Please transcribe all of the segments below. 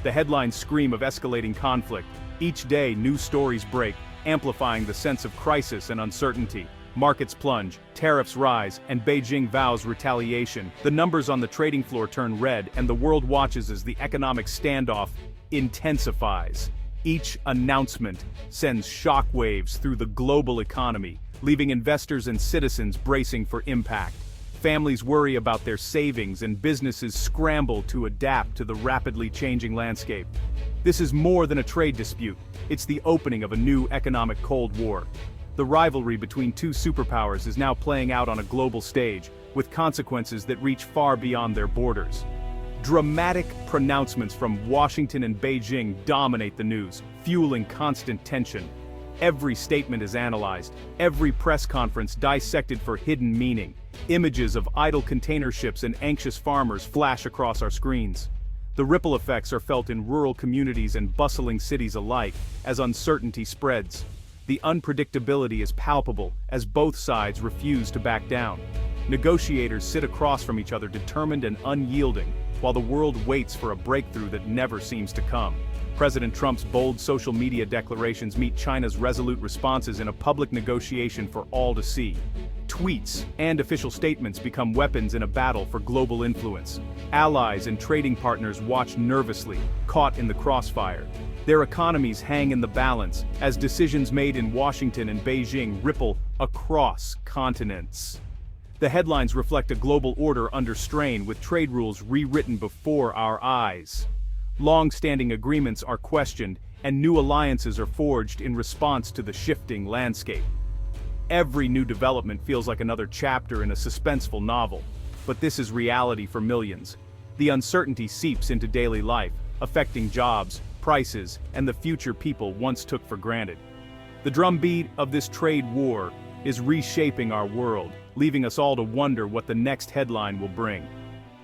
The headlines scream of escalating conflict. Each day, new stories break, amplifying the sense of crisis and uncertainty. Markets plunge, tariffs rise, and Beijing vows retaliation. The numbers on the trading floor turn red, and the world watches as the economic standoff intensifies. Each announcement sends shockwaves through the global economy, leaving investors and citizens bracing for impact. Families worry about their savings and businesses scramble to adapt to the rapidly changing landscape. This is more than a trade dispute, it's the opening of a new economic Cold War. The rivalry between two superpowers is now playing out on a global stage, with consequences that reach far beyond their borders. Dramatic pronouncements from Washington and Beijing dominate the news, fueling constant tension. Every statement is analyzed, every press conference dissected for hidden meaning. Images of idle container ships and anxious farmers flash across our screens. The ripple effects are felt in rural communities and bustling cities alike as uncertainty spreads. The unpredictability is palpable as both sides refuse to back down. Negotiators sit across from each other determined and unyielding, while the world waits for a breakthrough that never seems to come. President Trump's bold social media declarations meet China's resolute responses in a public negotiation for all to see. Tweets and official statements become weapons in a battle for global influence. Allies and trading partners watch nervously, caught in the crossfire. Their economies hang in the balance as decisions made in Washington and Beijing ripple across continents. The headlines reflect a global order under strain, with trade rules rewritten before our eyes. Long-standing agreements are questioned, and new alliances are forged in response to the shifting landscape. Every new development feels like another chapter in a suspenseful novel, but this is reality for millions. The uncertainty seeps into daily life, affecting jobs, prices, and the future people once took for granted. The drumbeat of this trade war is reshaping our world, leaving us all to wonder what the next headline will bring.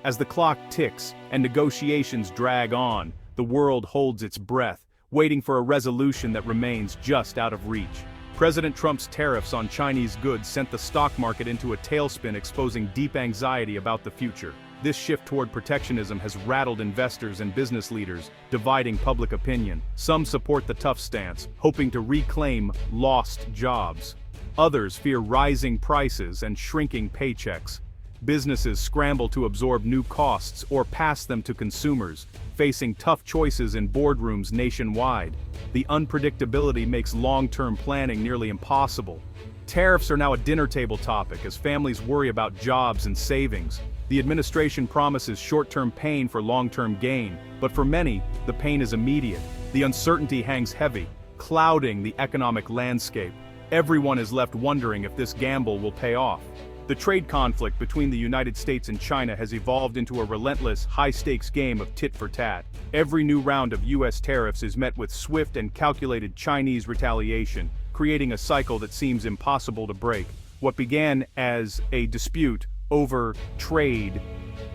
As the clock ticks and negotiations drag on, the world holds its breath, waiting for a resolution that remains just out of reach. President Trump's tariffs on Chinese goods sent the stock market into a tailspin, exposing deep anxiety about the future. This shift toward protectionism has rattled investors and business leaders, dividing public opinion. Some support the tough stance, hoping to reclaim lost jobs. Others fear rising prices and shrinking paychecks. Businesses scramble to absorb new costs or pass them to consumers, facing tough choices in boardrooms nationwide. The unpredictability makes long-term planning nearly impossible. Tariffs are now a dinner table topic as families worry about jobs and savings. The administration promises short-term pain for long-term gain, but for many, the pain is immediate. The uncertainty hangs heavy, clouding the economic landscape. Everyone is left wondering if this gamble will pay off. The trade conflict between the United States and China has evolved into a relentless, high-stakes game of tit-for-tat. Every new round of U.S. tariffs is met with swift and calculated Chinese retaliation, creating a cycle that seems impossible to break. What began as a dispute over trade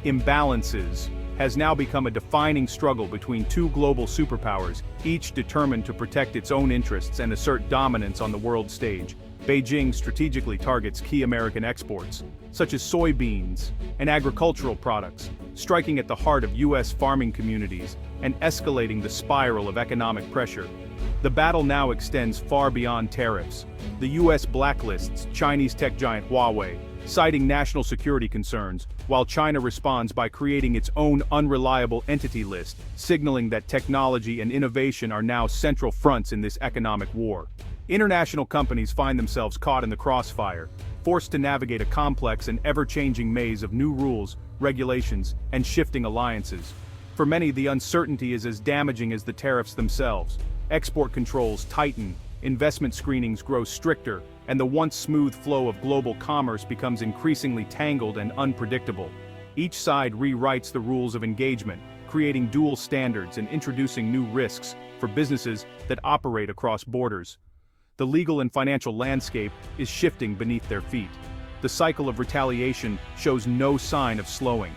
imbalances has now become a defining struggle between two global superpowers, each determined to protect its own interests and assert dominance on the world stage. Beijing strategically targets key American exports, such as soybeans and agricultural products, striking at the heart of U.S. farming communities and escalating the spiral of economic pressure. The battle now extends far beyond tariffs. The U.S. blacklists Chinese tech giant Huawei, citing national security concerns, while China responds by creating its own unreliable entity list, signaling that technology and innovation are now central fronts in this economic war. International companies find themselves caught in the crossfire, forced to navigate a complex and ever-changing maze of new rules, regulations, and shifting alliances. For many, the uncertainty is as damaging as the tariffs themselves. Export controls tighten, investment screenings grow stricter, and the once smooth flow of global commerce becomes increasingly tangled and unpredictable. Each side rewrites the rules of engagement, creating dual standards and introducing new risks for businesses that operate across borders. The legal and financial landscape is shifting beneath their feet. The cycle of retaliation shows no sign of slowing.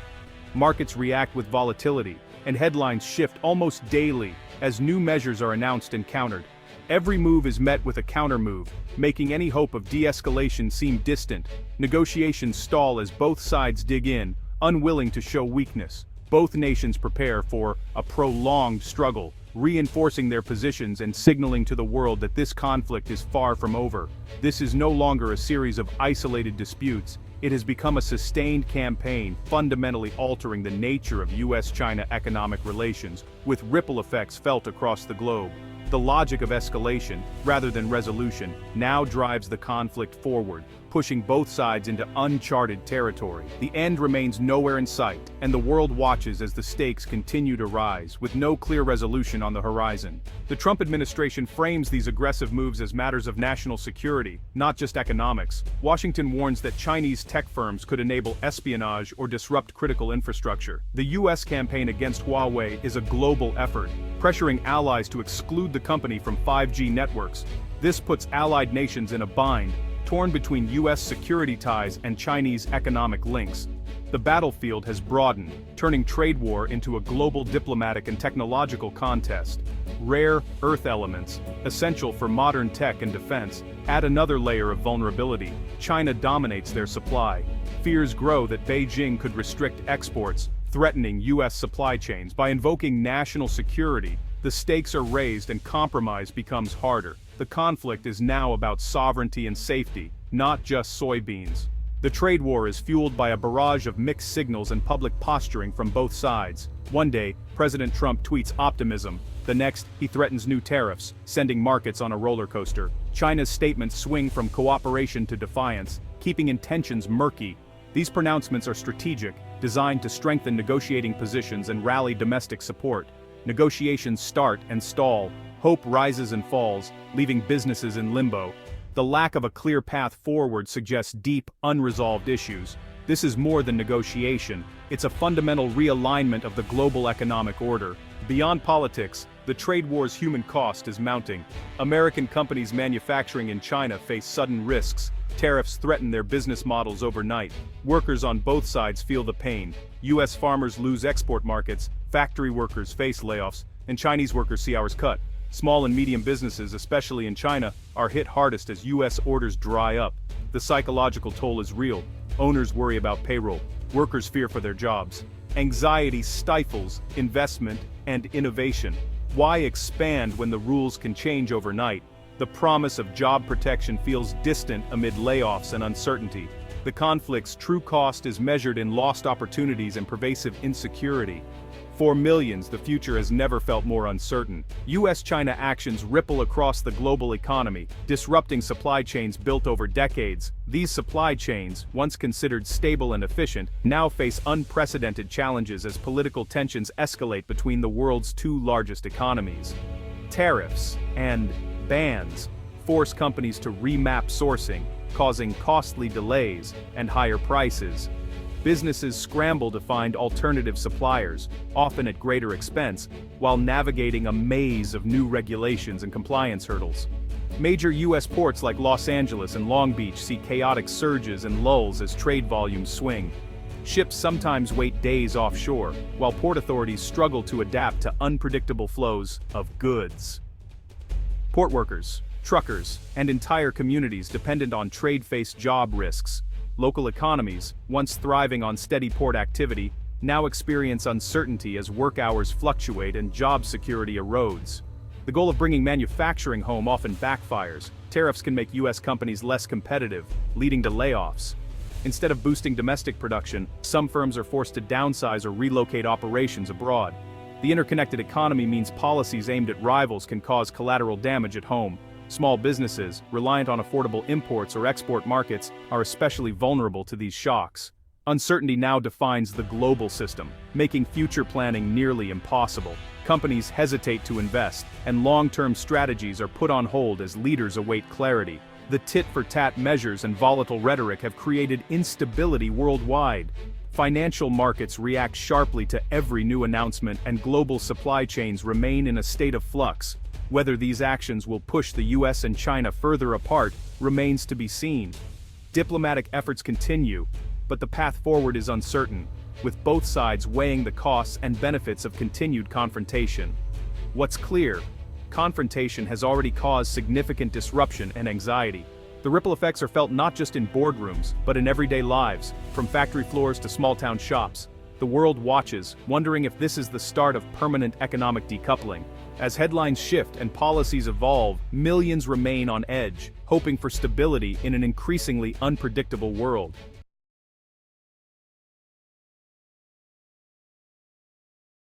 Markets react with volatility, and headlines shift almost daily as new measures are announced and countered. Every move is met with a countermove, making any hope of de-escalation seem distant. Negotiations stall as both sides dig in, unwilling to show weakness. Both nations prepare for a prolonged struggle, reinforcing their positions and signaling to the world that this conflict is far from over. This is no longer a series of isolated disputes. It has become a sustained campaign, fundamentally altering the nature of US-China economic relations, with ripple effects felt across the globe. The logic of escalation, rather than resolution, now drives the conflict forward, pushing both sides into uncharted territory. The end remains nowhere in sight, and the world watches as the stakes continue to rise, with no clear resolution on the horizon. The Trump administration frames these aggressive moves as matters of national security, not just economics. Washington warns that Chinese tech firms could enable espionage or disrupt critical infrastructure. The US campaign against Huawei is a global effort, pressuring allies to exclude the company from 5G networks. This puts allied nations in a bind, torn between US security ties and Chinese economic links. The battlefield has broadened, turning trade war into a global diplomatic and technological contest. Rare earth elements, essential for modern tech and defense, add another layer of vulnerability. China dominates their supply. Fears grow that Beijing could restrict exports, threatening US supply chains. By invoking national security, the stakes are raised and compromise becomes harder. The conflict is now about sovereignty and safety, not just soybeans. The trade war is fueled by a barrage of mixed signals and public posturing from both sides. One day, President Trump tweets optimism. The next, he threatens new tariffs, sending markets on a roller coaster. China's statements swing from cooperation to defiance, keeping intentions murky. These pronouncements are strategic, designed to strengthen negotiating positions and rally domestic support. Negotiations start and stall. Hope rises and falls, leaving businesses in limbo. The lack of a clear path forward suggests deep, unresolved issues. This is more than negotiation, it's a fundamental realignment of the global economic order. Beyond politics, the trade war's human cost is mounting. American companies manufacturing in China face sudden risks. Tariffs threaten their business models overnight. Workers on both sides feel the pain. US farmers lose export markets, factory workers face layoffs, and Chinese workers see hours cut. Small and medium businesses, especially in China, are hit hardest as US orders dry up. The psychological toll is real. Owners worry about payroll. Workers fear for their jobs. Anxiety stifles investment and innovation. Why expand when the rules can change overnight? The promise of job protection feels distant amid layoffs and uncertainty. The conflict's true cost is measured in lost opportunities and pervasive insecurity. For millions, the future has never felt more uncertain. US-China actions ripple across the global economy, disrupting supply chains built over decades. These supply chains, once considered stable and efficient, now face unprecedented challenges as political tensions escalate between the world's two largest economies. Tariffs and bans force companies to remap sourcing, causing costly delays and higher prices. Businesses scramble to find alternative suppliers, often at greater expense, while navigating a maze of new regulations and compliance hurdles. Major US ports like Los Angeles and Long Beach see chaotic surges and lulls as trade volumes swing. Ships sometimes wait days offshore, while port authorities struggle to adapt to unpredictable flows of goods. Port workers, truckers, and entire communities dependent on trade face job risks. Local economies, once thriving on steady port activity, now experience uncertainty as work hours fluctuate and job security erodes. The goal of bringing manufacturing home often backfires. Tariffs can make US companies less competitive, leading to layoffs. Instead of boosting domestic production, some firms are forced to downsize or relocate operations abroad. The interconnected economy means policies aimed at rivals can cause collateral damage at home. Small businesses, reliant on affordable imports or export markets, are especially vulnerable to these shocks. Uncertainty now defines the global system, making future planning nearly impossible. Companies hesitate to invest, and long-term strategies are put on hold as leaders await clarity. The tit-for-tat measures and volatile rhetoric have created instability worldwide. Financial markets react sharply to every new announcement, and global supply chains remain in a state of flux. Whether these actions will push the US and China further apart remains to be seen. Diplomatic efforts continue, but the path forward is uncertain, with both sides weighing the costs and benefits of continued confrontation. What's clear? Confrontation has already caused significant disruption and anxiety. The ripple effects are felt not just in boardrooms, but in everyday lives, from factory floors to small-town shops. The world watches, wondering if this is the start of permanent economic decoupling. As headlines shift and policies evolve, millions remain on edge, hoping for stability in an increasingly unpredictable world.